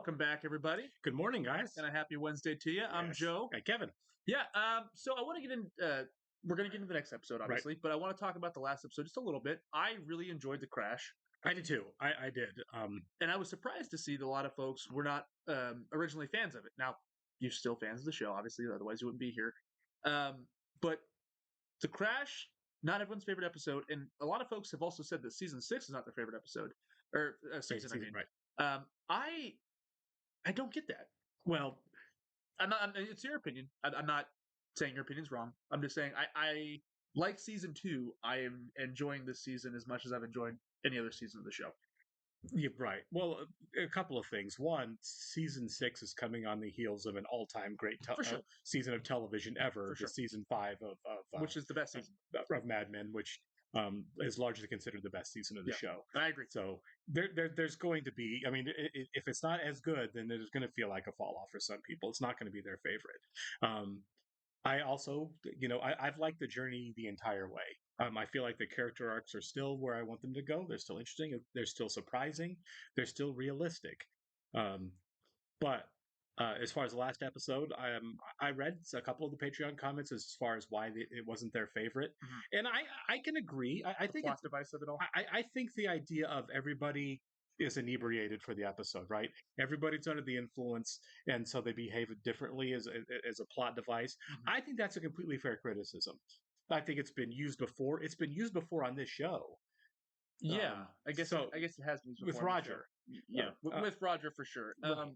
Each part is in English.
Welcome back, everybody, Good morning, guys. and a happy Wednesday to you. I'm Yes. Joe. Hey, Kevin. Yeah. So I want to get in. We're going to get into the next episode, obviously, but I want to talk about the last episode just a little bit. I really enjoyed the crash, I did too. I did. and I was surprised to see that a lot of folks were not originally fans of it. Now, you're still fans of the show, obviously, otherwise you wouldn't be here. But the crash, not everyone's favorite episode, and a lot of folks have also said that season 6 is not their favorite episode or season. I mean, right. I don't get that. Well, It's your opinion. I'm not saying your opinion's wrong. I'm just saying I like season 2. I am enjoying this season as much as I've enjoyed any other season of the show. you're right. Well, a couple of things. One, season 6 is coming on the heels of an all-time great For sure. season of television ever, For sure. the season 5 Which is the best season. of Mad Men, which is largely considered the best season of the Yeah. show. I agree. So there's going to be. I mean, if it's not as good, then there's going to feel like a fall off for some people. It's not going to be their favorite. I also, I've liked the journey the entire way. I feel like the character arcs are still where I want them to go. They're still interesting. They're still surprising. They're still realistic. But as far as the last episode, I read a couple of the Patreon comments as far as why it wasn't their favorite, and I can agree. I think plot device of it all. I think the idea of everybody is inebriated for the episode, right? Everybody's under the influence, and so they behave differently as a plot device. I think that's a completely fair criticism. I think it's been used before. It's been used before on this show. Yeah, I guess so it has been used with before on the Roger. show. Yeah, with Roger for sure. Right.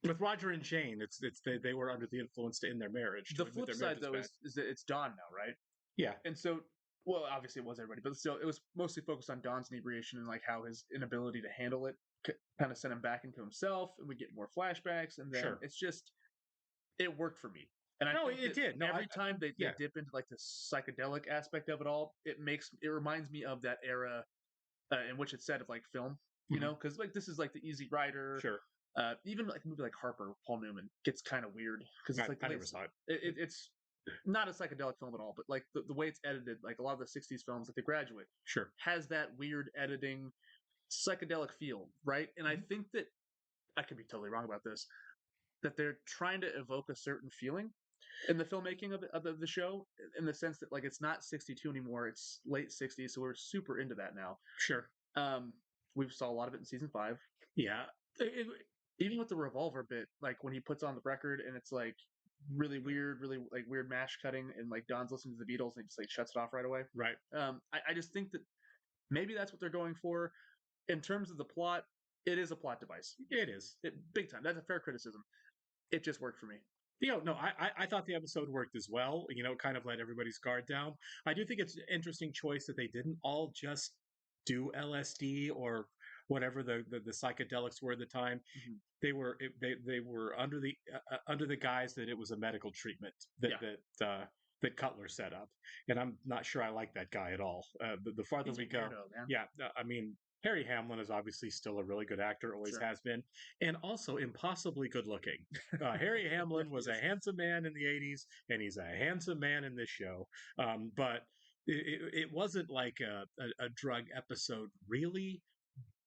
With Roger and Jane, they were under the influence in their marriage. The flip side, though, is that it's Dawn now, right? Yeah. And so, well, obviously it was everybody, but still, it was mostly focused on Don's inebriation and like how his inability to handle it kind of sent him back into himself, and we get more flashbacks, and then it's just it worked for me. And I think it did. No, every time they dip into like the psychedelic aspect of it all, it reminds me of that era in which it's set of like film, you know, because like this is like the Easy Rider. Sure. Even like a movie like Harper, Paul Newman gets kind of weird because it's like I never saw it. It's not a psychedelic film at all, but like the way it's edited, like a lot of the '60s films, like The Graduate, has that weird editing, psychedelic feel, right? And I think that I could be totally wrong about this, that they're trying to evoke a certain feeling in the filmmaking of the show, in the sense that like it's not '62 anymore; it's late '60s, so we're super into that now. Sure. We saw a lot of it in season 5. Yeah. Even with the revolver bit, like when he puts on the record and it's like really weird mash cutting, and like Don's listening to the Beatles and he just like shuts it off right away. Right. I just think that maybe that's what they're going for. In terms of the plot, it is a plot device. It is. Big time. That's a fair criticism. It just worked for me. No, I thought the episode worked as well. It kind of let everybody's guard down. I do think it's an interesting choice that they didn't all just do LSD or whatever the psychedelics were at the time. They were under the guise that it was a medical treatment that Cutler set up, and I'm not sure I like that guy at all. The farther we go, I mean, Harry Hamlin is obviously still a really good actor, always has been, and also impossibly good looking. Harry Hamlin was a handsome man in the 80s, and he's a handsome man in this show. But it wasn't like a drug episode, really,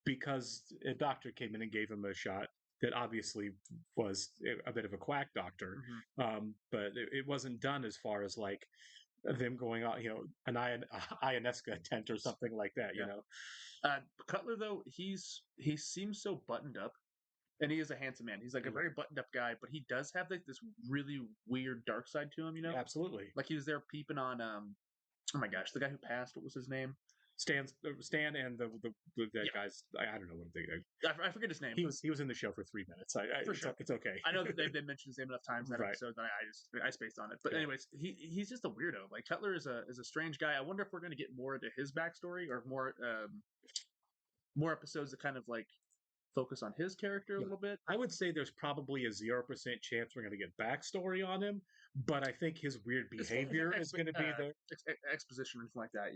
because a doctor came in and gave him a shot that obviously was a bit of a quack doctor. But it wasn't done as far as like them going out, an ayahuasca tent or something like that, you know. Cutler, though, he seems so buttoned up, and he is a handsome man. He's like a very buttoned up guy, but he does have like this really weird dark side to him, Absolutely. Like he was there peeping on oh my gosh, the guy who passed, what was his name? Stan and the guys. I don't know what I forget his name. He was in the show for 3 minutes. For sure, it's okay. I know that they've mentioned his name enough times in that episode that I spaced on it. But anyways, he's just a weirdo. Like Cutler is a strange guy. I wonder if we're going to get more into his backstory or more episodes that kind of like focus on his character a little bit. I would say there's probably a 0% chance we're going to get backstory on him, but I think his weird behavior is going to be there. Exposition or anything like that,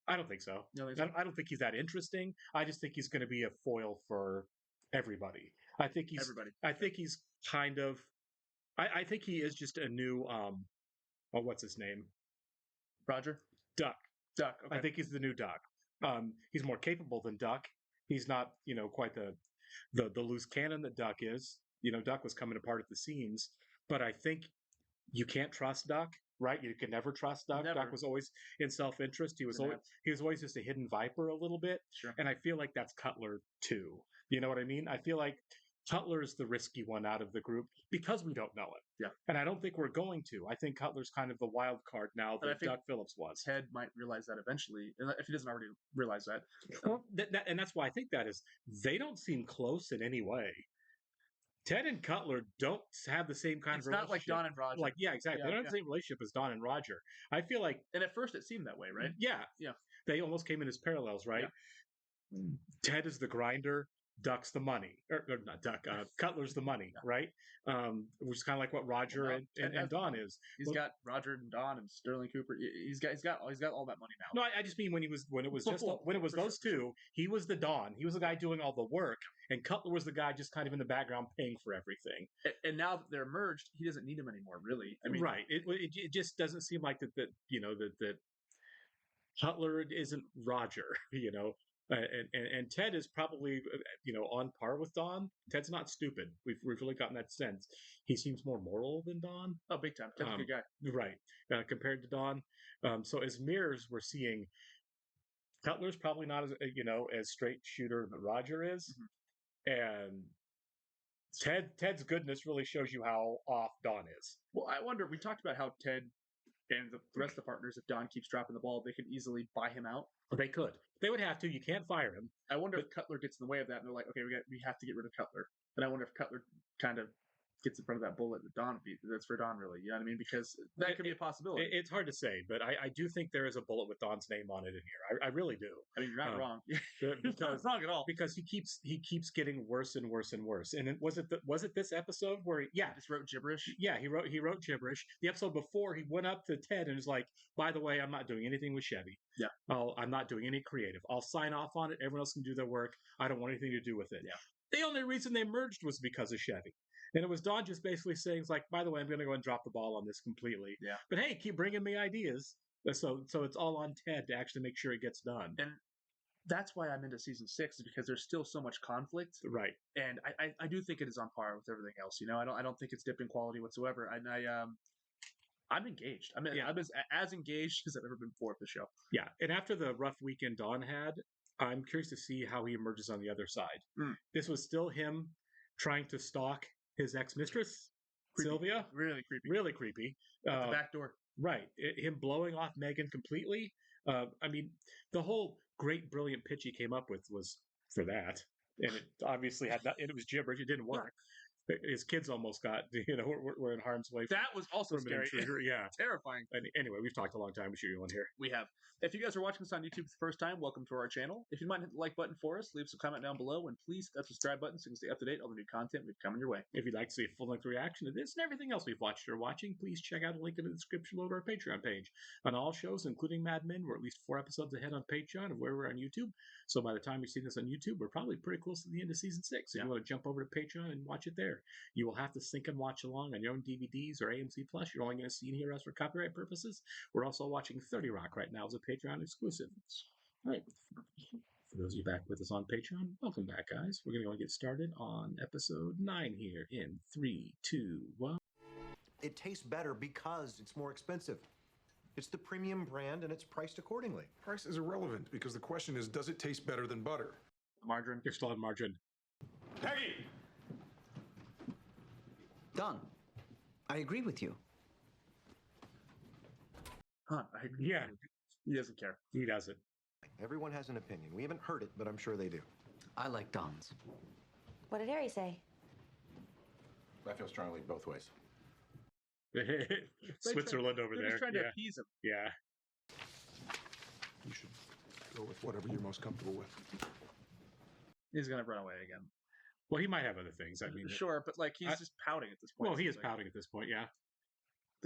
I don't think so. I don't think he's that interesting. I just think he's going to be a foil for everybody. I think he's kind of. I think he is just a new. What's his name? Roger? Duck. Okay. I think he's the new Duck. He's more capable than Duck. He's not, quite the the loose cannon that Duck is. Duck was coming apart at the seams, but I think you can't trust Duck, right? You can never trust Duck. Never. Duck was always in self-interest. He was always just a hidden viper a little bit. Sure. And I feel like that's Cutler too. You know what I mean? I feel like Cutler's the risky one out of the group because we don't know it. Yeah. And I don't think we're going to. I think Cutler's kind of the wild card now that Duck Phillips was. Ted might realize that eventually, if he doesn't already realize that. Well, and that's why I think that is, they don't seem close in any way. Ted and Cutler don't have the same kind of relationship. It's not like Don and Roger. Yeah, exactly. They don't have the same relationship as Don and Roger. I feel like... And at first it seemed that way, right? Yeah. They almost came in as parallels, right? Yeah. Ted is the grinder. Duck's the money. Or not Duck. Cutler's the money, right? Which is kind of like what Roger and Don is. He's got Roger and Don and Sterling Cooper. He's got all that money now. No, I just mean when it was those two, he was the Don. He was the guy doing all the work, and Cutler was the guy just kind of in the background paying for everything. And now that they're merged, he doesn't need him anymore, really. I mean, right? It just doesn't seem like that Cutler isn't Roger, And Ted is probably, on par with Don. Ted's not stupid. We've really gotten that sense. He seems more moral than Don. Oh, big time. Ted's a good guy. Right. Compared to Don. So as mirrors, we're seeing Cutler's probably not as straight shooter that Roger is. Mm-hmm. And Ted's goodness really shows you how off Don is. Well, I wonder, we talked about how Ted and the rest of the partners, if Don keeps dropping the ball, they could easily buy him out. They could. They would have to. You can't fire him. I wonder if Cutler gets in the way of that, and they're like, okay, we have to get rid of Cutler. And I wonder if Cutler kind of gets in front of that bullet that Don beat. That's for Don, really. You know what I mean? Because that could be a possibility. It's hard to say, but I do think there is a bullet with Don's name on it in here. I really do. I mean, you're not wrong. You're not wrong at all. Because he keeps getting worse and worse and worse. And was it this episode where he just wrote gibberish? Yeah, he wrote gibberish. The episode before, he went up to Ted and was like, by the way, I'm not doing anything with Chevy. Yeah. I'm not doing any creative. I'll sign off on it. Everyone else can do their work. I don't want anything to do with it. Yeah. The only reason they merged was because of Chevy. And it was Don just basically saying, like, by the way, I'm going to go and drop the ball on this completely. Yeah. But hey, keep bringing me ideas. So it's all on Ted to actually make sure it gets done. And that's why I'm into season 6, is because there's still so much conflict. Right. And I do think it is on par with everything else. I don't think it's dipped in quality whatsoever. And I'm engaged. I'm as engaged as I've ever been before with the show. Yeah. And after the rough weekend Don had, I'm curious to see how he emerges on the other side. This was still him trying to stalk his ex-mistress, Sylvia. Really creepy. Really creepy. At the back door. Right. Him blowing off Megan completely. I mean, the whole great, brilliant pitch he came up with was for that. And it obviously it was gibberish. It didn't work. His kids almost got, were in harm's way. That was also scary. Yeah. Terrifying. Anyway, we've talked a long time. We should do one here. We have. If you guys are watching this on YouTube for the first time, welcome to our channel. If you might hit the like button for us, leave some comment down below, and please hit that subscribe button so you can stay up to date on the new content we've coming your way. If you'd like to see a full-length reaction to this and everything else we've watched or watching, please check out a link in the description below to our Patreon page. On all shows, including Mad Men, we're at least 4 episodes ahead on Patreon of where we're on YouTube. So by the time you see this on YouTube, we're probably pretty close to the end of season 6. If you want to jump over to Patreon and watch it there, you will have to sync and watch along on your own DVDs or AMC Plus. You're only going to see and hear us for copyright purposes. We're also watching 30 Rock right now as a Patreon exclusive. All right. For those of you back with us on Patreon, welcome back, guys. We're going to go and get started on episode 9 here in 3, 2, 1. It tastes better because it's more expensive. It's the premium brand and it's priced accordingly. Price is irrelevant because the question is, does it taste better than butter? Margarine. You're still on margarine. Peggy! Don, I agree with you. Huh, I agree. Yeah. He doesn't care. He doesn't. Everyone has an opinion. We haven't heard it, but I'm sure they do. I like Don's. What did Harry say? I feel strongly both ways. Switzerland over They're there. just trying to appease him. Yeah. You should go with whatever you're most comfortable with. He's going to run away again. Well, he might have other things. I mean, sure, but like he's just pouting at this point. Well, he is pouting at this point, yeah.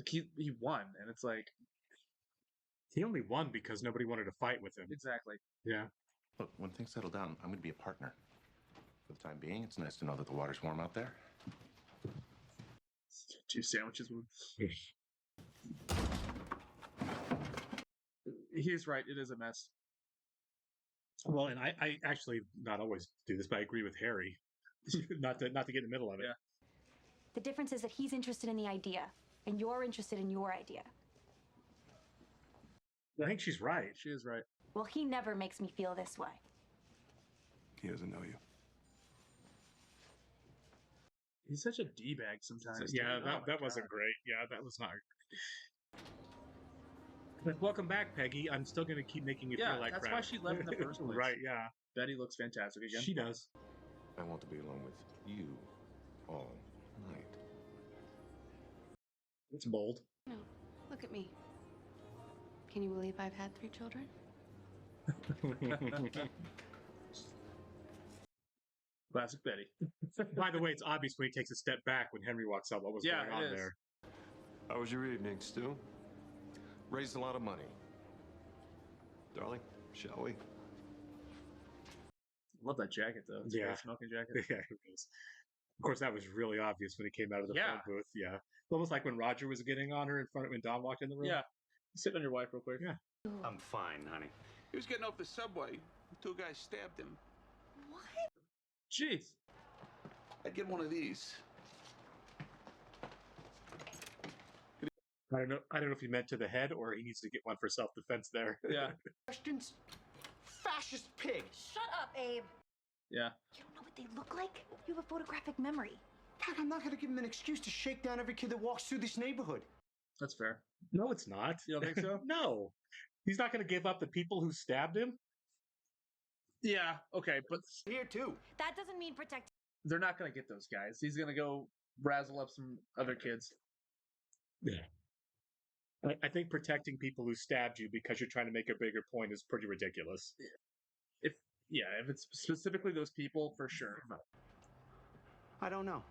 He won, and it's like he only won because nobody wanted to fight with him. Exactly. Yeah. Look, when things settle down, I'm going to be a partner. For the time being, it's nice to know that the water's warm out there. 2 sandwiches. He's right. It is a mess. Well, and I actually not always do this, but I agree with Harry. not to get in the middle of it. Yeah. The difference is that he's interested in the idea, and you're interested in your idea. I think she's right. She is right. Well, he never makes me feel this way. He doesn't know you. He's such a d-bag sometimes. Yeah, dude. Oh my that wasn't God. great. Yeah, that was not. But welcome back, Peggy. I'm still going to keep making you Yeah, feel like that's crap. why she left in the first place. Right? Yeah, Betty looks fantastic again. she does. I want to be alone with you all night. It's bold. No, look at me. Can you believe I've had 3 children? Classic Betty. By the way, it's obvious when he takes a step back when Henry walks out what was Yeah, going on it is. there. How was your evening, Stu? Raised a lot of money. Darling, shall we? Love that jacket though. It's a Yeah. great smoking jacket. Yeah, it was. Of course, that was really obvious when he came out of the Yeah. phone booth. Yeah, almost like when Roger was getting on her in front of when Don walked in the room. Yeah. Sit on your wife real quick. Yeah. I'm fine, honey. He was getting off the subway. 2 guys stabbed him. What? Jeez. I'd get one of these. I don't know if he meant to the head or he needs to get one for self-defense there. Yeah. Questions? Fascist pig! Shut up, Abe. Yeah. You don't know what they look like? You have a photographic memory. Dad, I'm not gonna give him an excuse to shake down every kid that walks through this neighborhood. That's fair. No, it's not. You don't think so? No. He's not going to give up the people who stabbed him. Yeah. Okay, but Here, too. That doesn't mean protect. they're not gonna get those guys. He's gonna go razzle up some other kids. Yeah. I think protecting people who stabbed you because you're trying to make a bigger point is pretty ridiculous. If it's specifically those people, for sure. I don't know.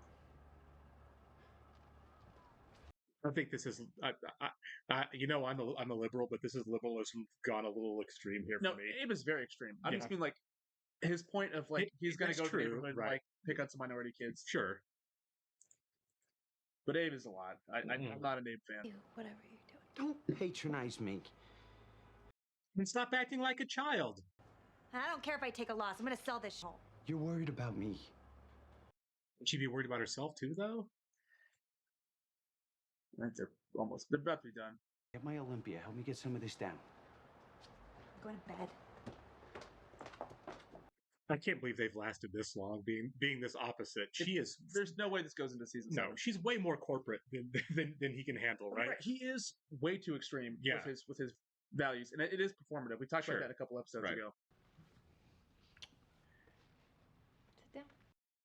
I think this is, I'm a liberal, but this is liberalism gone a little extreme here for No, me. Abe is very extreme. I Yeah. just mean like his point of like he's gonna That's go to the true, neighborhood and right. like pick on some minority kids. Sure. But Abe is a lot. I'm not an Abe fan. You, whatever you're doing. Don't patronize me. And stop acting like a child. I don't care if I take a loss. I'm gonna sell this home. You're worried about me. Would she be worried about herself too, though? They're about to be done. Get my Olympia. Help me get some of this down. Go to bed. I can't believe they've lasted this long, being this opposite. She is. There's no way this goes into season No, 7. she's way more corporate than he can handle, right? He is way too extreme Yeah. with his values, and it is performative. We talked Sure. about that a couple episodes Right. ago, Sit down.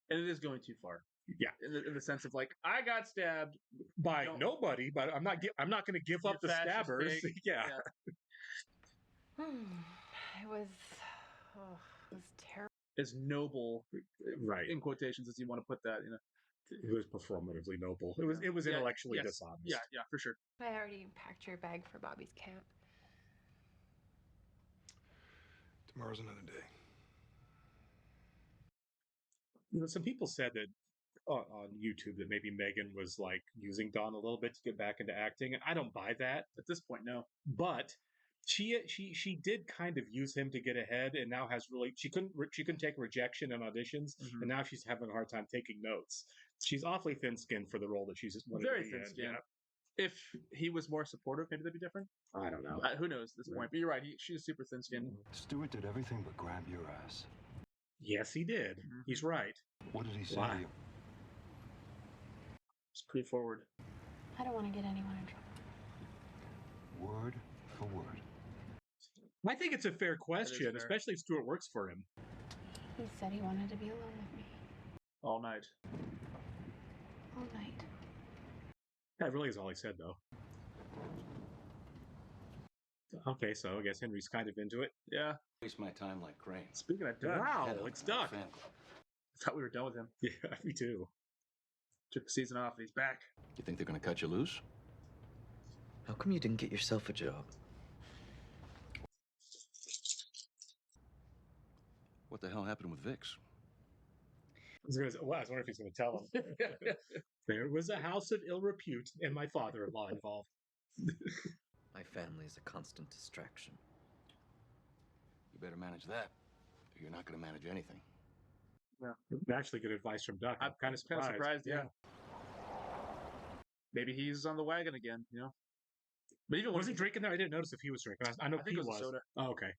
and it is going too far. Yeah. In the sense of like, I got stabbed. By Don't- nobody, but I'm not going to give up the fascist stabbers. pig. Yeah. It was terrible. As noble, Right. in quotations, as you want to put that, It was performatively noble. It was Yeah, intellectually yes. dishonest. Yeah, for sure. I already packed your bag for Bobby's camp. Tomorrow's another day. Some people said that on YouTube that maybe Megan was like using Dawn a little bit to get back into acting, and I don't buy that. At this point, no. But she did kind of use him to get ahead, and now has really she couldn't take rejection in auditions, Mhm. and now she's having a hard time taking notes. She's awfully thin-skinned for the role that she's wanted Very to be in. thin-skinned. If he was more supportive, maybe that'd be different. Yeah. I don't know. Who knows at this point? But you're right. She's super thin-skinned. Stuart did everything but grab your ass. Yes, he did. Mhm. He's right. What did he say Why? to you? It's pretty forward. I don't want to get anyone in trouble. Word for word. I think it's a fair question, fair. especially if Stuart works for him. He said he wanted to be alone with me All night. all night. That really is all he said, though. Okay, so I guess Henry's kind of into it. Yeah. Waste my time like Crane. Speaking of Doug, Wow, Head of it's Duck. fan club. I thought we were done with him. Yeah, me too. Took the season off, and he's back. You think they're gonna cut you loose? How come you didn't get yourself a job? What the hell happened with Vix? I was wondering if he's going to tell him. There was a house of ill repute and my father-in-law involved. My family is a constant distraction. You better manage that, or you're not gonna manage anything. Actually, good advice from Duck. I'm kind of surprised. Yeah. Maybe he's on the wagon again. You know. But even was he drinking there? I didn't notice if he was drinking. I know think he it was. Soda. Oh, okay.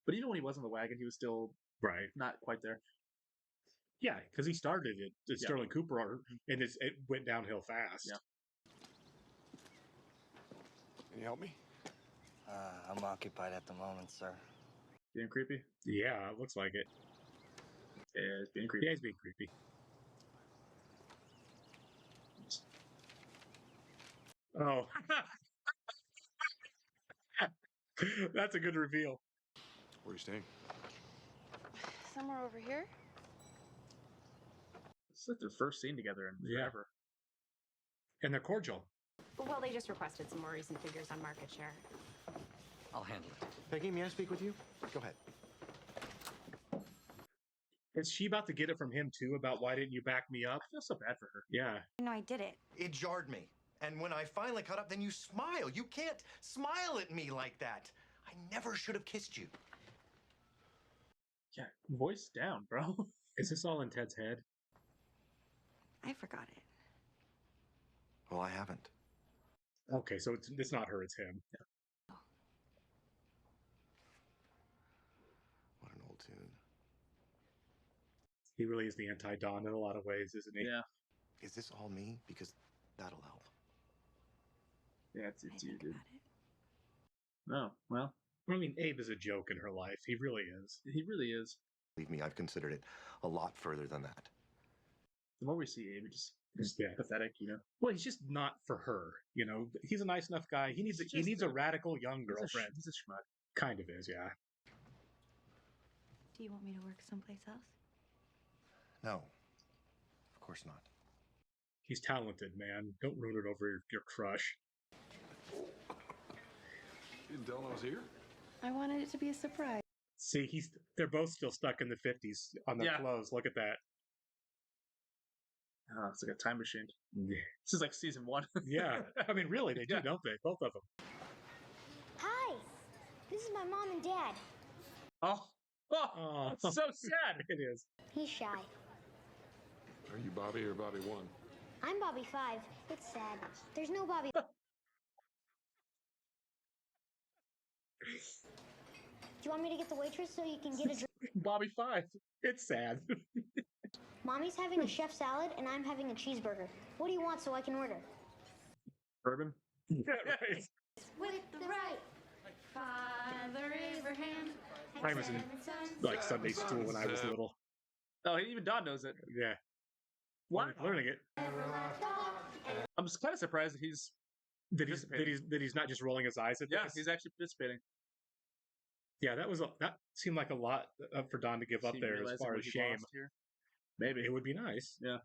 But even when he was on the wagon, he was still not quite there. Yeah, because he started it at Sterling Cooper, and it went downhill fast. Yeah. Can you help me? I'm occupied at the moment, sir. Being creepy? Yeah, it looks like it. Yeah, it's being creepy. Yeah, he's being creepy. Oh. That's a good reveal. Where are you staying? Somewhere over here? It's like their first scene together in forever. And they're cordial. Well, they just requested some more recent figures on market share. I'll handle it. Peggy, may I speak with you? Go ahead. Is she about to get it from him too about why didn't you back me up? I feel so bad for her. Yeah. No, I did it. It jarred me. And when I finally caught up, then you smile. You can't smile at me like that. I never should have kissed you. Yeah, voice down, bro. Is this all in Ted's head? I forgot it. Well, I haven't. Okay, so it's not her, it's him. Yeah. What an old tune. He really is the anti-Don in a lot of ways, isn't he? Yeah. Is this all me? Because that'll help. Yeah, it's you, dude. No, well. I mean, Abe is a joke in her life. He really is. He really is. Believe me, I've considered it a lot further than that. The more we see Abe, it's just pathetic, you know. Well, he's just not for her, you know. He's a nice enough guy. He needs a radical young girlfriend. He's a schmuck. Kind of is, yeah. Do you want me to work someplace else? No, of course not. He's talented, man. Don't ruin it over your crush. You didn't tell him I was here? I wanted it to be a surprise. See, they're both still stuck in the 50s on their clothes. Look at that. Oh, it's like a time machine. Yeah. This is like season 1. Yeah. I mean, really, they do, don't they? Both of them. Hi. This is my mom and dad. Oh, it's so sad. It is. He's shy. Are you Bobby or Bobby 1? I'm Bobby 5. It's sad. There's no Bobby. Do you want me to get the waitress so you can get a drink? Bobby 5. It's sad. Mommy's having a chef salad and I'm having a cheeseburger. What do you want so I can order? Bourbon? Yeah, right. With the right. Father Abraham. I was in like Sunday school when I was little. Oh, even Don knows it. Yeah. What? Learning it. I'm just kind of surprised that he's not just rolling his eyes at this. Yeah, he's actually participating. Yeah, that seemed like a lot for Don to give up there as far as shame. Maybe it would be nice. Yeah.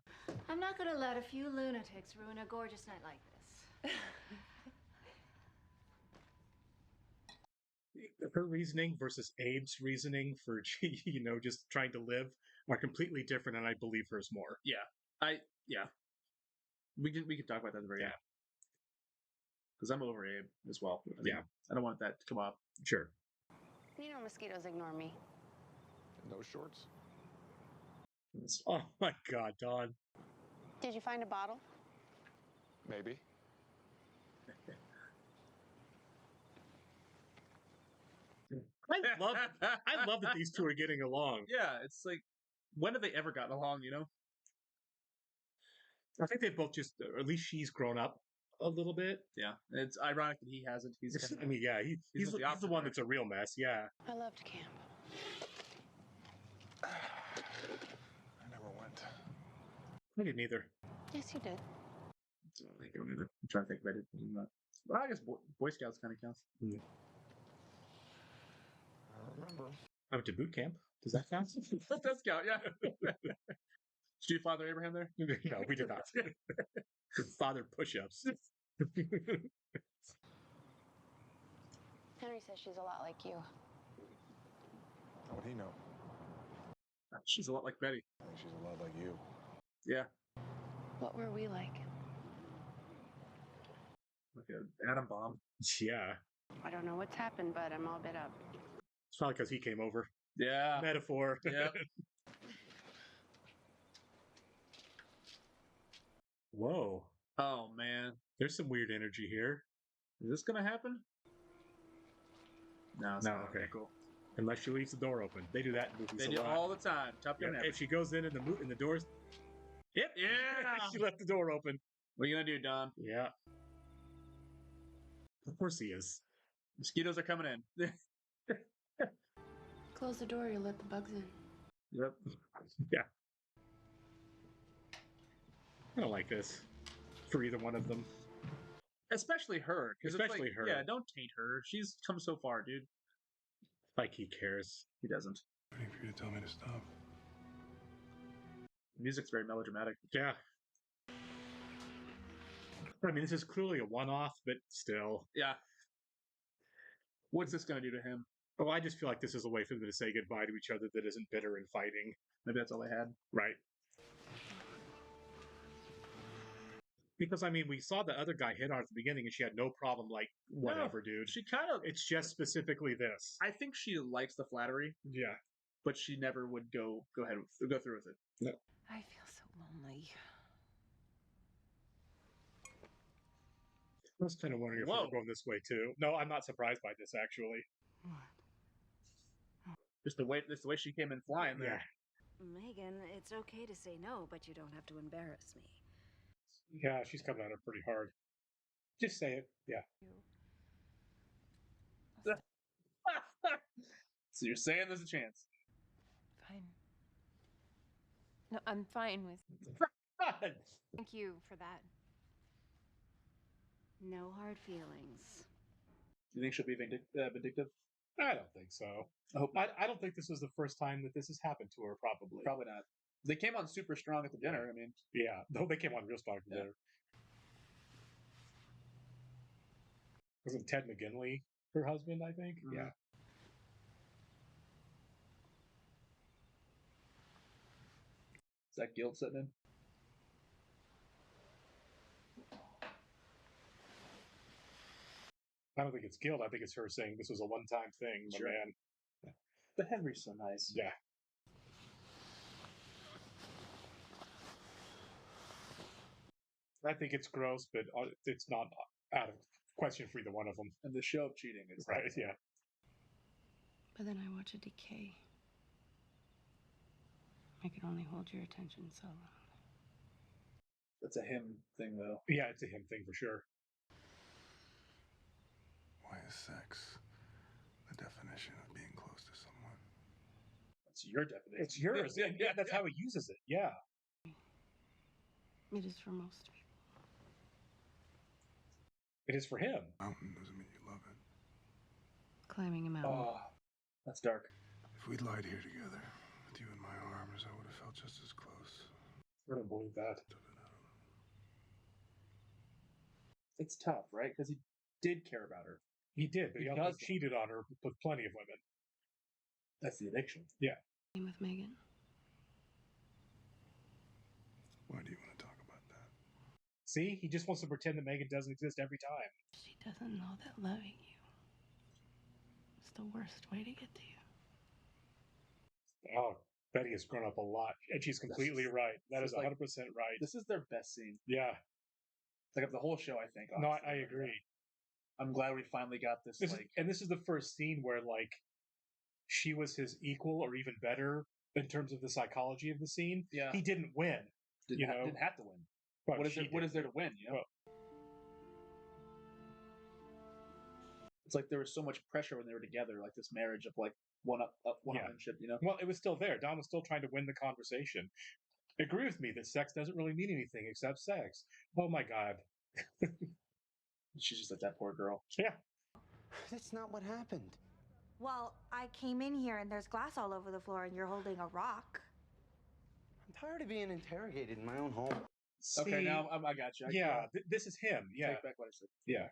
I'm not going to let a few lunatics ruin a gorgeous night like this. Her reasoning versus Abe's reasoning for just trying to live are completely different, and I believe hers more. Yeah, we can talk about that at the very end. Because I'm over Abe as well. I mean, I don't want that to come up. Sure. You know mosquitoes ignore me. No shorts? Oh my God, Don. Did you find a bottle? Maybe. I love that these two are getting along. Yeah, it's like, when have they ever gotten along, you know? I think they both just, or at least she's grown up a little bit. Yeah, it's ironic that he hasn't. He's the one that's a real mess. Yeah. I loved camp. I never went. I didn't either. Yes, you did. I'm trying to think if I did. Well, I guess Boy Scouts kind of counts. Mm. I don't remember. I went to boot camp. Does that count? That does count, yeah. Did you father Abraham there? No, we did not. Father push-ups. Henry says she's a lot like you. How would he know? She's a lot like Betty. I think she's a lot like you. Yeah. What were we like? Like an atom bomb. Yeah. I don't know what's happened, but I'm all bit up. It's probably because he came over. Yeah. Metaphor. Yeah. Whoa. Oh man, There's some weird energy here. is this gonna happen? No, it's No, not. okay. Cool. Unless she leaves the door open. They do that in movies They a do lot. all the time. Top Gun. If she goes in and the doors. Yep. Yeah. She left the door open. What are you gonna do, Don? Yeah. Of course he is. Mosquitoes are coming in. Close the door, you'll let the bugs in. Yep. Yeah. I don't like this for either one of them. Especially her. 'Cause it's Especially like, her. Yeah, don't taint her. She's come so far, dude. Like he cares. He doesn't. Waiting for you to tell me to stop. The music's very melodramatic. Yeah. I mean, this is clearly a one-off, but still. Yeah. What's this gonna do to him? Oh, I just feel like this is a way for them to say goodbye to each other that isn't bitter and fighting. Maybe that's all they had. Right. Because, I mean, we saw the other guy hit on at the beginning and she had no problem, like, whatever, dude. She kind of. It's just specifically this. I think she likes the flattery, Yeah. but she never would go through with it. No. I feel so lonely. I was kind of wondering if we Whoa. were going this way, too. No, I'm not surprised by this, actually. Just the way she came in flying there. Megan, it's okay to say no, but you don't have to embarrass me. Yeah, she's coming at her pretty hard. Just say it. Yeah. So you're saying there's a chance? Fine. No, I'm fine with. Thank you for that. No hard feelings. You think she'll be vindictive? I don't think so. I hope not. I don't think this is the first time that this has happened to her, probably. Probably not. They came on super strong at the dinner. I mean, Yeah. No, they came on real strong Yeah. together. Wasn't Ted McGinley her husband, I think? Mhm. Yeah. is that guilt setting in? I don't think it's guilt. I think it's her saying this was a one-time thing, my Sure. man. But Henry's so nice. Yeah. I think it's gross, but it's not out of question for either one of them. And the show of cheating is Right, yeah. But then I watch it decay. I can only hold your attention so long. That's a him thing, though. Yeah, it's a him thing for sure. Why is sex the definition of being close to someone? That's your definition. It's yours. Yeah, that's how he uses it. Yeah. It is for most people. It is for him. Mountain doesn't mean you love it. Climbing a mountain. Oh, that's dark. If we'd lied here together, with you in my arms, I would have felt just as close. I don't believe that. It's tough, right? Because he did care about her. He did, but he also Because- cheated on her with plenty of women. That's the addiction. Yeah. With Megan. Why do you want to talk about that? See, he just wants to pretend that Megan doesn't exist every time. She doesn't know that loving you is the worst way to get to you. Oh, Betty has grown up a lot, and she's completely right. That this is is like- 100% right. This is their best scene. Yeah. Like of the whole show, I think. No, honestly. I agree. I'm glad we finally got this. This like, and this is the first scene where, like, she was his equal or even better in terms of the psychology of the scene. yeah, He didn't win. didn't have to win. But What is she there? What did. is there to win? You know, Well- it's like there was so much pressure when they were together, like this marriage of like one-upmanship. You know, Well, it was still there. Don was still trying to win the conversation. Agree with me that sex doesn't really mean anything except sex. Oh my God. she's just like that poor girl. Yeah. That's not what happened. Well, I came in here and there's glass all over the floor and you're holding a rock. I'm tired of being interrogated in my own home. Okay, See, now I got you. yeah, this is him. Yeah. Take back what I said. Yeah.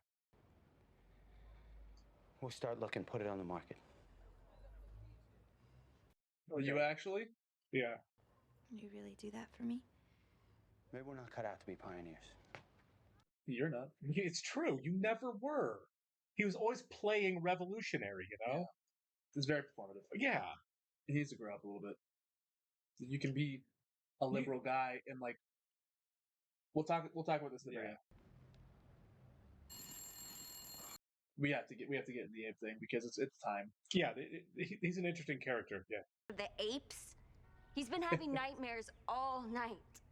We'll start looking, put it on the market. Will you actually? Yeah. You really do that for me? Maybe we're not cut out to be pioneers. You're not. It's true. You never were. He was always playing revolutionary, you know? It's very performative. Yeah. He needs to grow up a little bit. You can be a liberal guy and like We'll talk about this in the very We have to get in the ape thing because it's time. Yeah, he's an interesting character. Yeah. The apes? He's been having nightmares all night.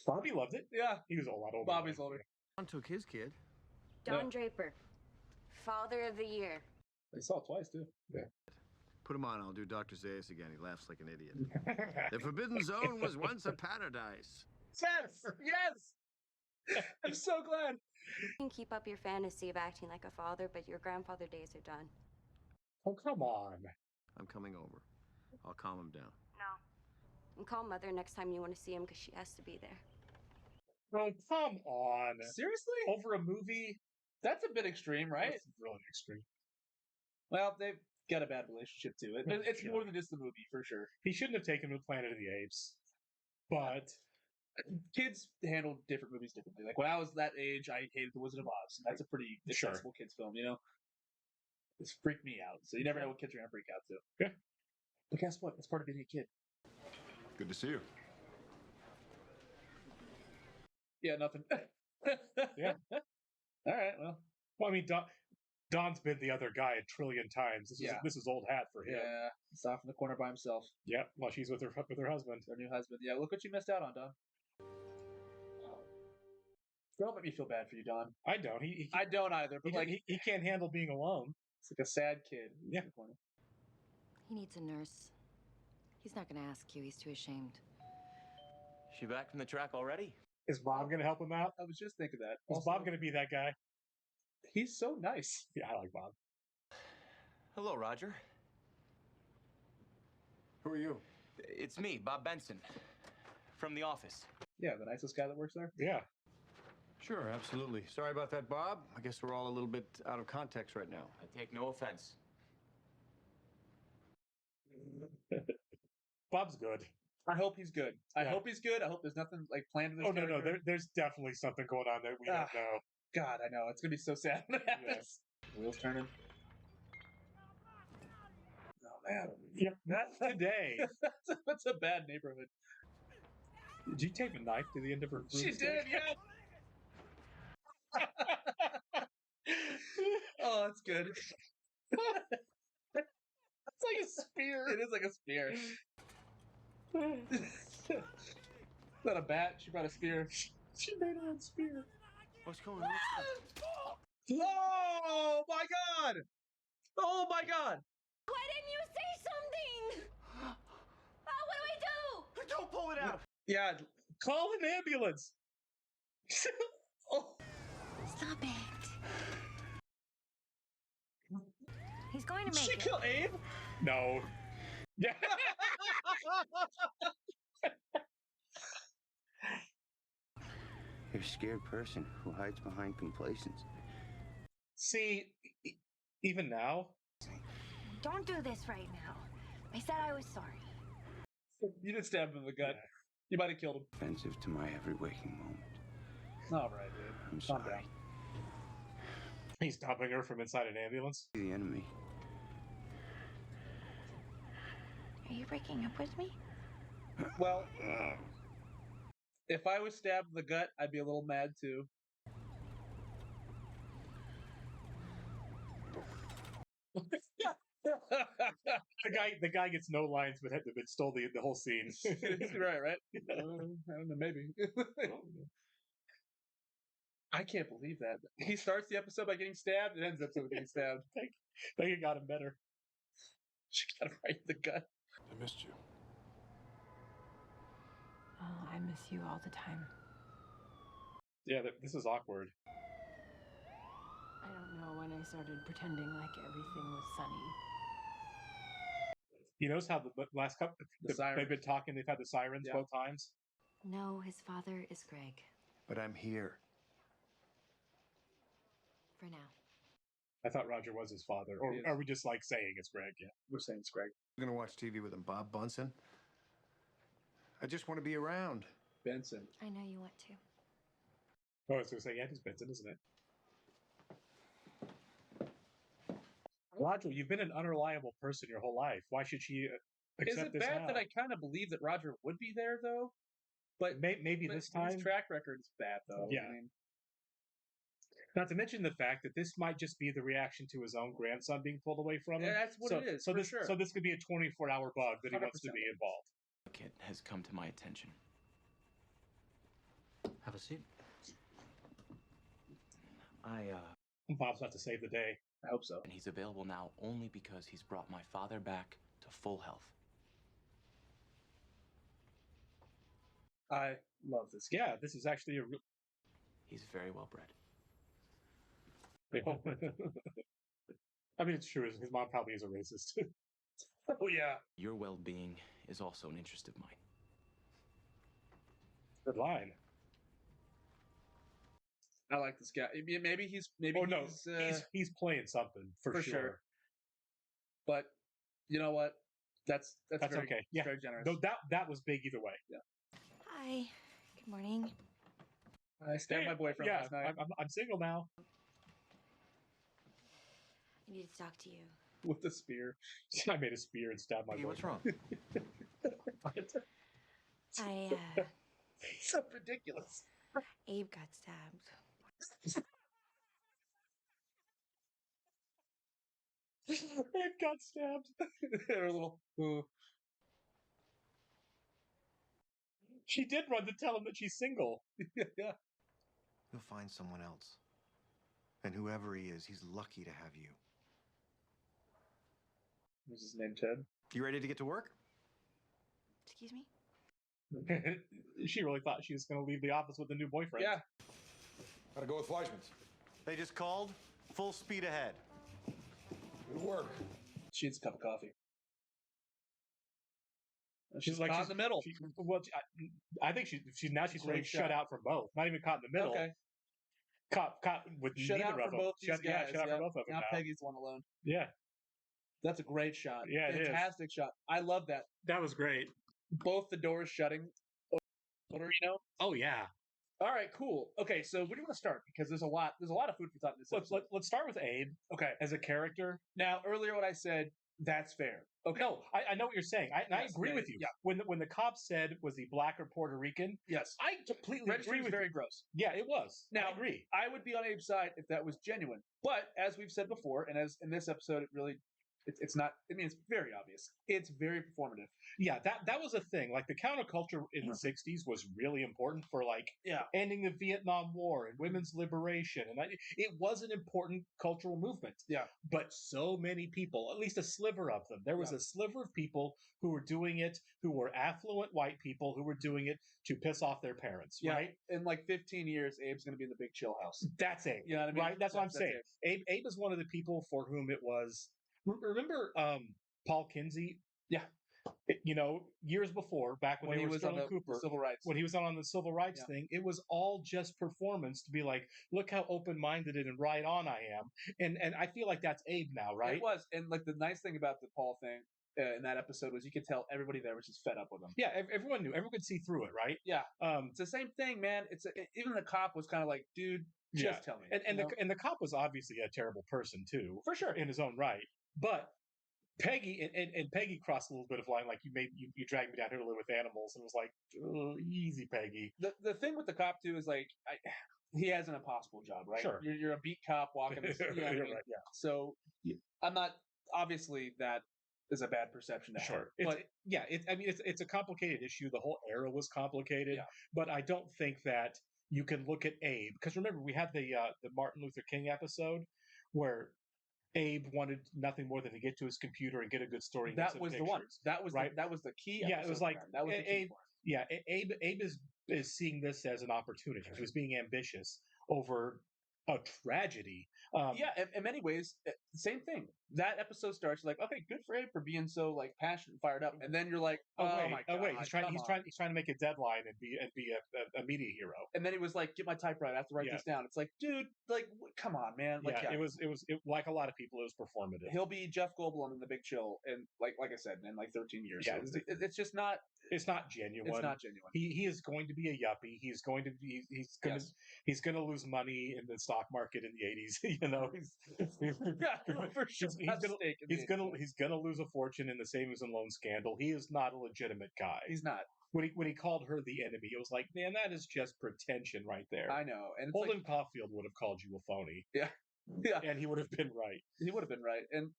Bobby loved it. Yeah, he was a lot older. Bobby's older. Don took his kid. Don Draper, Father of the Year. They saw it twice too. Yeah. Put him on. I'll do Dr. Zaius again. He laughs like an idiot. The Forbidden Zone was once a paradise. Yes! Yes! I'm so glad. You can keep up your fantasy of acting like a father, but your grandfather days are done. Oh, come on. I'm coming over. I'll calm him down. No. And call Mother next time you want to see him because she has to be there. Oh, come on. Seriously? Over a movie? That's a bit extreme, right? That's really extreme. Well, they've got a bad relationship too. It's more than just the movie, for sure. He shouldn't have taken him to Planet of the Apes. But kids handle different movies differently. Like when I was that age, I hated The Wizard of Oz. That's a pretty accessible kids film, you know? It's freaked me out. So you never know what kids are gonna freak out to. Yeah. But guess what? It's part of being a kid. Good to see you. Yeah, nothing. Yeah. All right, well. I mean, Don's been the other guy a trillion times. This is old hat for him. Yeah, he's off in the corner by himself. Yeah, while she's with her husband. Her new husband. Yeah, look what you missed out on, Don. Don't make me feel bad for you, Don. I don't. I don't either. But he can't handle being alone. It's like a sad kid. Yeah. He needs a nurse. He's not going to ask you. He's too ashamed. She back from the track already? Is Bob going to help him out? I was just thinking that. Is Bob going to be that guy? He's so nice. Yeah, I like Bob. Hello, Roger. Who are you? It's me, Bob Benson, from the office. Yeah, the nicest guy that works there. Yeah. Sure, absolutely. Sorry about that, Bob. I guess we're all a little bit out of context right now. I take no offense. Bob's good. I hope he's good. I hope he's good. I hope there's nothing like planned in this. Oh no, there's definitely something going on that we don't know. God, I know. It's gonna be so sad when it happens. Wheels turning. Oh man. Yep. Not today. That's a bad neighborhood. Did you tape a knife to the end of her She broomstick? did, yeah. Oh, that's good. It's like a spear. It is like a spear. Is that a bat? She brought a spear. She made her own spear. What's going on? Oh my god! Oh my god! Why didn't you say something? Oh, what do I do? Don't pull it out. Yeah, call an ambulance. Oh. Stop it. He's going to make Did she it. kill Abe? No. Yeah. You're a scared person who hides behind complacence. See, even now. Don't do this right now. I said I was sorry. You did stab him in the gut. You might have killed him. Offensive to my every waking moment. All right, dude. I'm Calm sorry. down. He's dumping her from inside an ambulance. The enemy. Are you breaking up with me? Well, if I was stabbed in the gut, I'd be a little mad too. The guy gets no lines, but stole the whole scene. right? I don't know, maybe. I can't believe that. He starts the episode by getting stabbed, and ends the episode with getting stabbed. I think it got him better. She got him right in the gut. I missed you. Oh, I miss you all the time. Yeah, this is awkward. I don't know when I started pretending like everything was sunny. He knows how the last couple they've been talking. They've had the sirens both times. No, his father is Greg. But I'm here. For now. I thought Roger was his father, or are we just like saying it's Greg? Yeah, we're saying it's Greg. You're gonna watch TV with him, Bob Bunsen. I just want to be around. Benson. I know you want to. Oh, I was gonna say, yeah, it's Benson, isn't it? Roger, you've been an unreliable person your whole life. Why should she accept Is it this bad now? that I kind of believe that Roger would be there, though? But maybe but this time. his track record is bad, though. Yeah. I mean, Not to mention the fact that this might just be the reaction to his own grandson being pulled away from him. Yeah, that's what so, it is, So for this, sure. so this could be a 24-hour bug that he wants to 100%. be involved. Kit has come to my attention. Have a seat. Bob's about to save the day. I hope so. And he's available now only because he's brought my father back to full health. I love this guy. Yeah, this is actually a real. He's very well bred. I mean, it's true. His mom probably is a racist. Oh yeah. Your well-being is also an interest of mine. Good line. I like this guy. Maybe he's he's playing something for sure. But you know what? That's very, okay. Yeah, very generous. Though that was big either way. Yeah. Hi. Good morning. I stabbed my boyfriend last night. I'm single now. I need to talk to you. With the spear. I made a spear and stabbed my boyfriend. What's wrong? So ridiculous. Abe got stabbed. Abe got stabbed. They're a little. She did run to tell him that she's single. Yeah. You'll find someone else. And whoever he is, he's lucky to have you. What's his name, Ted? You ready to get to work? Excuse me? She really thought she was going to leave the office with a new boyfriend. Yeah. Gotta go with Fleischman's. They just called. Full speed ahead. Good work. She needs a cup of coffee. She's like caught in the middle. I think she's really shut out from both. Not even caught in the middle. Okay. Caught with Shut out neither of for them. both these guys. Shut out for both of them Now now. Peggy's the one alone. Yeah. That's a great shot. Yeah, it is. Fantastic shot. I love that. That was great. Both the doors shutting. Oh yeah. All right, cool. Okay, so where do you want to start? Because there's a lot of food for thought in this episode. Let's start with Abe. Okay. As a character. Now, earlier when I said that's fair. Okay. No, I know what you're saying. I agree with you. Yeah. When the cop said, was he black or Puerto Rican? Yes. I completely agree with very you. gross. Yeah, it was. Now, I agree. I would be on Abe's side if that was genuine. But as we've said before, and as in this episode, it's not. I mean, it's very obvious. It's very performative. Yeah, that was a thing. Like the counterculture in the '60s was really important for ending the Vietnam War and women's liberation, and it was an important cultural movement. Yeah, but so many people, at least a sliver of them, there was a sliver of people who were doing it, who were affluent white people who were doing it to piss off their parents. Yeah. Right? In like 15 years, Abe's going to be in the big chill house. That's Abe. You know what I mean? Right? That's what I'm saying. Abe is one of the people for whom it was. Remember Paul Kinsey? Yeah. Years before, back when he was on the Cooper, civil rights, when he was on the civil rights thing, it was all just performance to be like, look how open-minded and right on I am, and I feel like that's Abe now, right? It was, and like the nice thing about the Paul thing in that episode was you could tell everybody there was just fed up with him. Yeah, everyone knew, everyone could see through it, right? Yeah, it's the same thing, man. Even the cop was kind of like, dude, just tell me. And the cop was obviously a terrible person too, for sure, in his own right, but. Peggy and Peggy crossed a little bit of line, like you dragged me down here to live with animals, and it was like, oh, easy, Peggy. The thing with the cop too is like he has an impossible job, right? Sure, you're a beat cop walking. This, you're right, yeah. So I'm not obviously that is a bad perception to have. But it's a complicated issue. The whole era was complicated, yeah. But I don't think that you can look at Abe because remember we had the Martin Luther King episode where. Abe wanted nothing more than to get to his computer and get a good story. That was the one. That was right. That was the key. Yeah, it was like that was Abe. Yeah, Abe is seeing this as an opportunity. He was being ambitious over a tragedy. In many ways, same thing. That episode starts like, okay, good for Abe for being so like passionate and fired up, and then you're like, my god, he's trying to make a deadline and be a media hero. And then he was like, get my typewriter, I have to write this down. It's like, dude, like, come on, man. Like, it was like a lot of people, it was performative. He'll be Jeff Goldblum in The Big Chill, and like I said, in like 13 years. Yeah, so it's just not. It's not genuine. It's not genuine. He is going to be a yuppie. He's going to lose money in the stock market in the 80s. You know, for sure. He's gonna lose a fortune in the savings and loan scandal. He is not a legitimate guy. He's not. when he called her the enemy, it was like, man, that is just pretension right there. I know, and it's Holden Caulfield would have called you a phony. Yeah, yeah, and he would have been right. He would have been right, and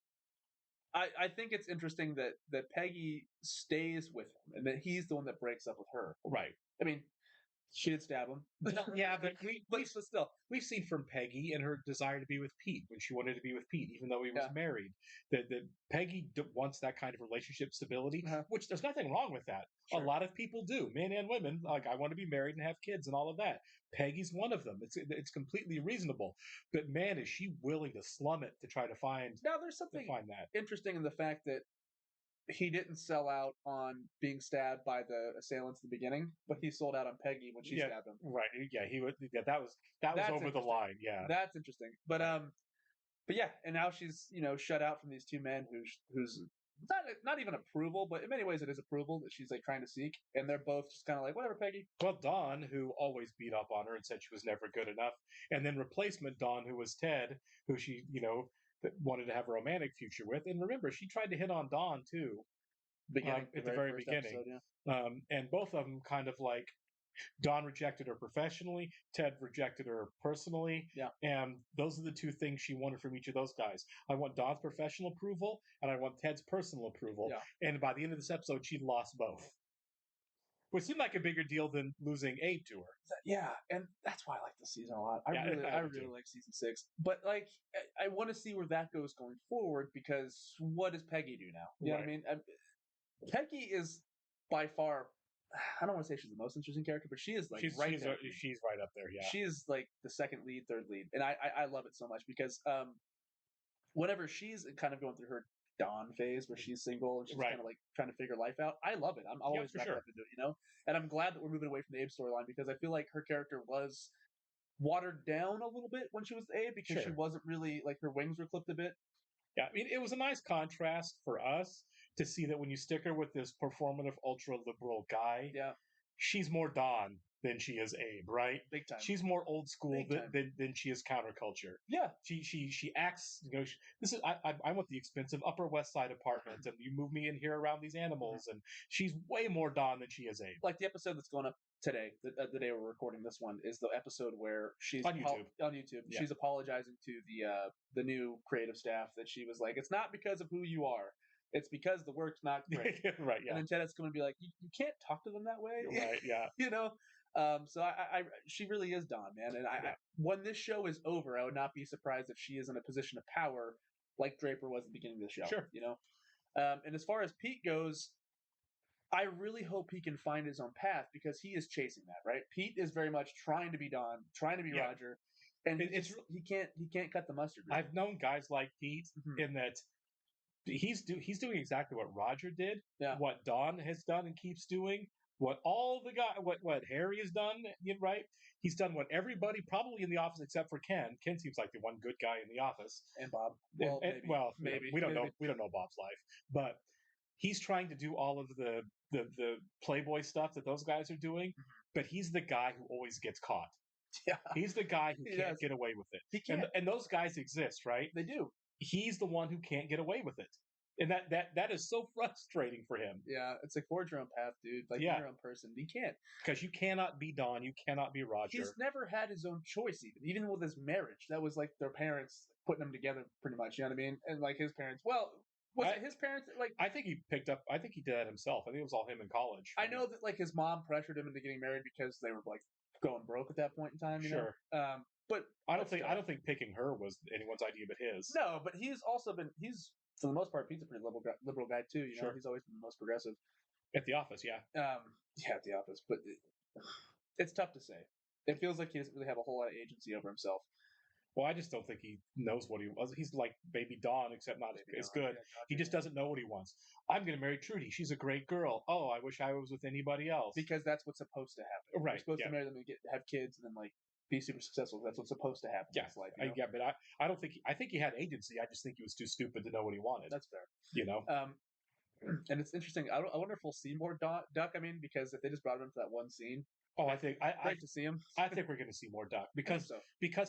I think it's interesting that Peggy stays with him, and that he's the one that breaks up with her. Right. I mean, she did stab him. Yeah, but we've seen from Peggy and her desire to be with Pete when she wanted to be with Pete, even though he was married. That Peggy wants that kind of relationship stability, which there's nothing wrong with that. Sure. A lot of people do, men and women. Like, I want to be married and have kids and all of that. Peggy's one of them. It's completely reasonable. But man, is she willing to slum it to try to find? Now, there's something interesting in the fact that he didn't sell out on being stabbed by the assailants in the beginning, but he sold out on Peggy when she stabbed him. Right. Yeah, he would. Yeah, that was over the line. Yeah, that's interesting. But yeah, and now she's shut out from these two men who's not even approval, but in many ways it is approval that she's like trying to seek, and they're both just kind of like, whatever, Peggy. Well, Dawn, who always beat up on her and said she was never good enough, and then replacement Dawn, who was Ted, who she that wanted to have a romantic future with. And remember, she tried to hit on Dawn too, at the very beginning. Episode, and both of them kind of like, Dawn rejected her professionally, Ted rejected her personally. Yeah. And those are the two things she wanted from each of those guys. I want Dawn's professional approval, and I want Ted's personal approval. Yeah. And by the end of this episode, she lost both. Which seemed like a bigger deal than losing Abe to her. Yeah, and that's why I like this season a lot. I really like season 6. But like, I want to see where that goes going forward, because what does Peggy do now? You know what I mean? Peggy is by far, I don't want to say she's the most interesting character, but she is like she's right up there. Yeah, she is like the second lead, third lead, and I love it so much because whenever she's kind of going through her Dawn phase where she's single and she's kind of like trying to figure life out, I love it. I'm always wrapped up into it, and I'm glad that we're moving away from the Abe storyline, because I feel like her character was watered down a little bit when she was Abe, because she wasn't really like, her wings were clipped a bit. Yeah, I mean, it was a nice contrast for us to see that when you stick her with this performative, ultra liberal guy, she's more Dawn than she is Abe, right? Big time. She's more old school than she is counterculture. Yeah. She acts, this is, I want the expensive Upper West Side apartment, and you move me in here around these animals, and she's way more Dawn than she is Abe. Like the episode that's going up today, the day we're recording this one, is the episode where she's on YouTube. Yeah. She's apologizing to the new creative staff, that she was like, it's not because of who you are, it's because the work's not great. Right. Yeah. And then Ted's going to be like, you can't talk to them that way. Right. Yeah. So she really is Dawn, man. And when this show is over, I would not be surprised if she is in a position of power like Draper was at the beginning of the show. Sure. And as far as Pete goes, I really hope he can find his own path, because he is chasing that, right? Pete is very much trying to be Dawn, trying to be Roger, and he can't cut the mustard. Really. I've known guys like Pete in that he's doing exactly what Roger did, what Dawn has done and keeps doing, what Harry has done, right? He's done what everybody probably in the office except for Ken. Ken seems like the one good guy in the office, and Bob. Maybe we don't know Bob's life, but he's trying to do all of the Playboy stuff that those guys are doing, but he's the guy who always gets caught. Yeah, he's the guy who can't get away with it. He can't. And those guys exist, right? They do. He's the one who can't get away with it. And that is so frustrating for him. Yeah, it's like, forge your own path, dude. Like, you're your own person. You can't. Because you cannot be Dawn. You cannot be Roger. He's never had his own choice, even with his marriage. That was like their parents putting them together, pretty much. You know what I mean? And like his parents, was it his parents? Like, I think he did that himself. I think it was all him in college. I know that like his mom pressured him into getting married because they were like going broke at that point in time. You know? But I don't think picking her was anyone's idea but his. No, but he's for the most part, Pete's a pretty liberal guy too. You know, he's always been the most progressive. At the office, yeah. At the office, but it's tough to say. It feels like he doesn't really have a whole lot of agency over himself. Well, I just don't think he knows what he was. He's like baby Dawn, except not as good. He just doesn't know what he wants. I'm going to marry Trudy. She's a great girl. Oh, I wish I was with anybody else. Because that's what's supposed to happen. Right. You're supposed to marry them and have kids, and then like be super successful. That's what's supposed to happen in his life. But I don't think I think he had agency. I just think he was too stupid to know what he wanted. That's fair. And it's interesting. I wonder if we'll see more Duck. I mean, because if they just brought him into that one scene. Oh, I think I'd like to see him. I think we're going to see more Duck because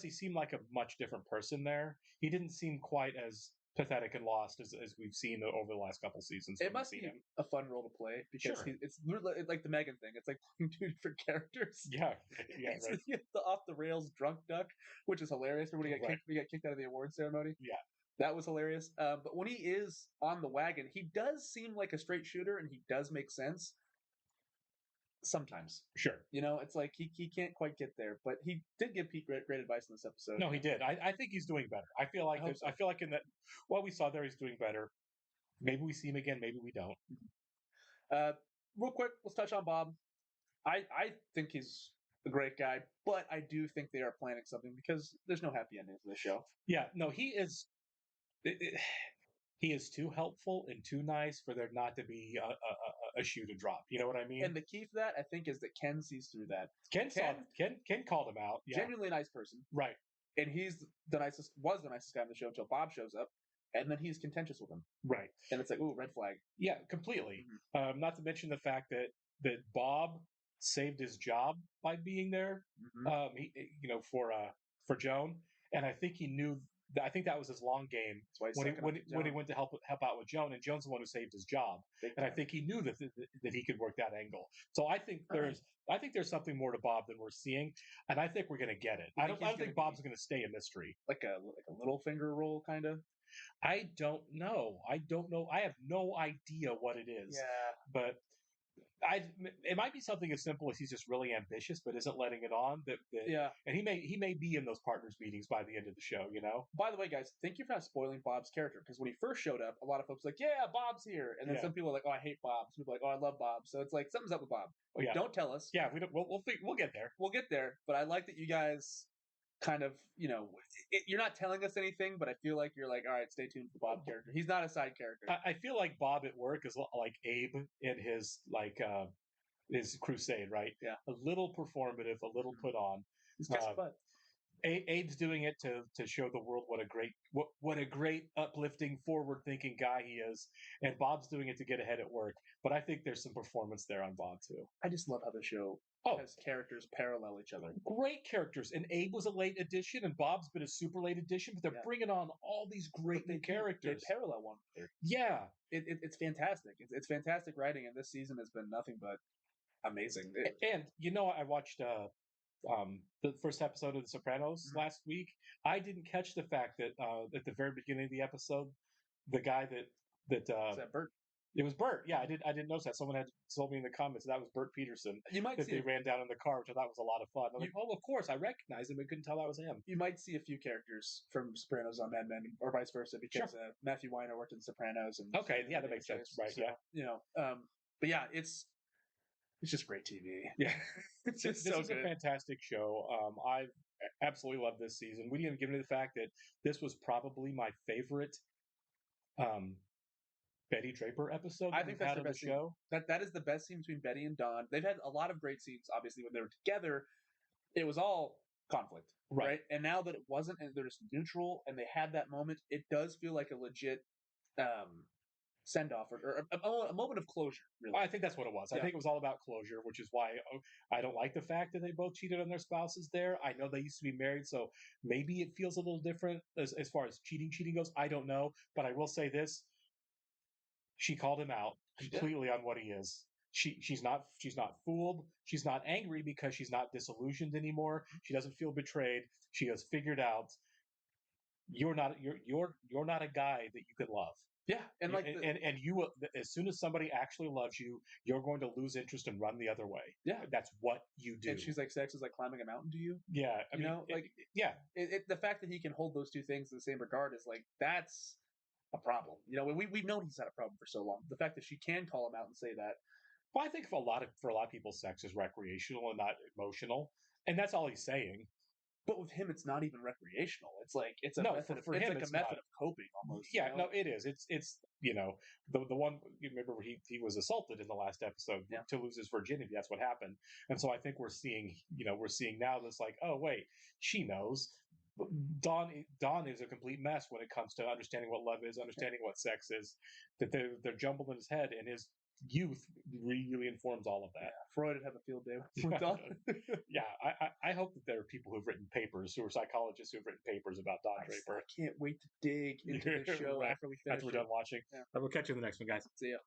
he seemed like a much different person there. He didn't seem quite as pathetic and lost as we've seen over the last couple seasons. It must be a fun role to play because Sure. it's like the Megan thing. It's like playing two different characters. Yeah, It's right. the off the rails drunk duck, which is hilarious. When he got kicked out of the award ceremony. Yeah, that was hilarious. But when he is on the wagon, he does seem like a straight shooter, and he does make sense. Sometimes, sure. It's like he can't quite get there, but he did give Pete great advice in this episode. No, he did. I think he's doing better. I feel like I feel like in that what we saw there, he's doing better. Maybe we see him again. Maybe we don't. Real quick, let's touch on Bob. I think he's a great guy, but I do think they are planning something because there's no happy ending to this show. Yeah, no, he is. He is too helpful and too nice for there not to be a shoe to drop. You know what I mean? And the key for that, I think, is that Ken sees through that. Ken called him out. Yeah. Genuinely nice person, right? And was the nicest guy on the show until Bob shows up, and then he's contentious with him, right? And it's like, ooh, red flag. Yeah, completely. Not to mention the fact that Bob saved his job by being there. He, for Joan, and I think he knew. I think that was his long game when he went to help out with Joan, and Joan's the one who saved his job, and I think he knew that he could work that angle. So I think there's something more to Bob than we're seeing, and I think we're going to get it. I don't think Bob's going to stay a mystery, like a little finger role kind of. I don't know. I have no idea what it is. Yeah, but it might be something as simple as he's just really ambitious, but isn't letting it on. Yeah, and he may be in those partners meetings by the end of the show. By the way, guys, thank you for not spoiling Bob's character, because when he first showed up, a lot of folks were like, yeah, Bob's here, and then some people are like, oh, I hate Bob. Some people are like, oh, I love Bob. So it's like something's up with Bob. Oh, yeah. Don't tell us. Yeah, we don't. We'll get there. We'll get there. But I like that you guys kind of, you're not telling us anything, but I feel like you're like, all right, stay tuned for the Bob character. He's not a side character. I feel like Bob at work is like Abe in his his crusade, right? Yeah, a little performative, a little put on. He's kissing butt. Abe's doing it to show the world what a great uplifting, forward thinking guy he is, and Bob's doing it to get ahead at work. But I think there's some performance there on Bob too. I just love how the show has characters parallel each other. Great characters, and Abe was a late addition, and Bob's been a super late addition. But they're bringing on all these great new characters. They parallel one another. Yeah, it's fantastic. It's fantastic writing, and this season has been nothing but amazing. And I watched the first episode of The Sopranos last week. I didn't catch the fact that at the very beginning of the episode, the guy that is that Bert? It was Bert. Yeah, I didn't notice that. Someone had told me in the comments that was Bert Peterson. You might that see they ran down in the car, which I thought was a lot of fun. I'm like, oh, of course, I recognize him. I couldn't tell that was him. You might see a few characters from Sopranos on Mad Men, or vice versa, because Matthew Weiner worked in Sopranos. And yeah, that makes sense, right? So, yeah, but yeah, it's just great TV. Yeah, it's this so is good. A fantastic show. I absolutely love this season. We didn't even get into the fact that this was probably my favorite Betty Draper episode. I think that's the best show. That is the best scene between Betty and Don. They've had a lot of great scenes. Obviously, when they were together, it was all conflict, right? And now that it wasn't, and they're just neutral, and they had that moment, it does feel like a legit send off or a moment of closure. Really, I think that's what it was. I think it was all about closure, which is why I don't like the fact that they both cheated on their spouses. There, I know they used to be married, so maybe it feels a little different as far as cheating goes. I don't know, but I will say this. She called him out completely on what he is. She's not fooled. She's not angry because she's not disillusioned anymore. She doesn't feel betrayed. She has figured out you're not a guy that you can love. Yeah, and and you, as soon as somebody actually loves you, you're going to lose interest and run the other way. Yeah, that's what you do. And she's like, sex is like climbing a mountain to you. Yeah, I mean, the fact that he can hold those two things in the same regard is like that's a problem. We've known he's had a problem for so long. The fact that she can call him out and say that. Well, I think for a lot of people, sex is recreational and not emotional, and that's all he's saying. But with him, it's not even recreational. It's like it's a method of coping almost. Yeah, no, it is. It's the one you remember where he was assaulted in the last episode to lose his virginity. That's what happened, and so I think we're seeing now this like, oh wait, she knows. Don is a complete mess when it comes to understanding what love is, understanding what sex is. That they're jumbled in his head, and youth really informs all of that. Freud would have a field day. We're done. Yeah, I hope that there are people who've written papers, who are psychologists who've written papers about Don Draper. I can't wait to dig into the show Right. after we finish. After we're done watching. Yeah. We'll catch you in the next one, guys. See ya.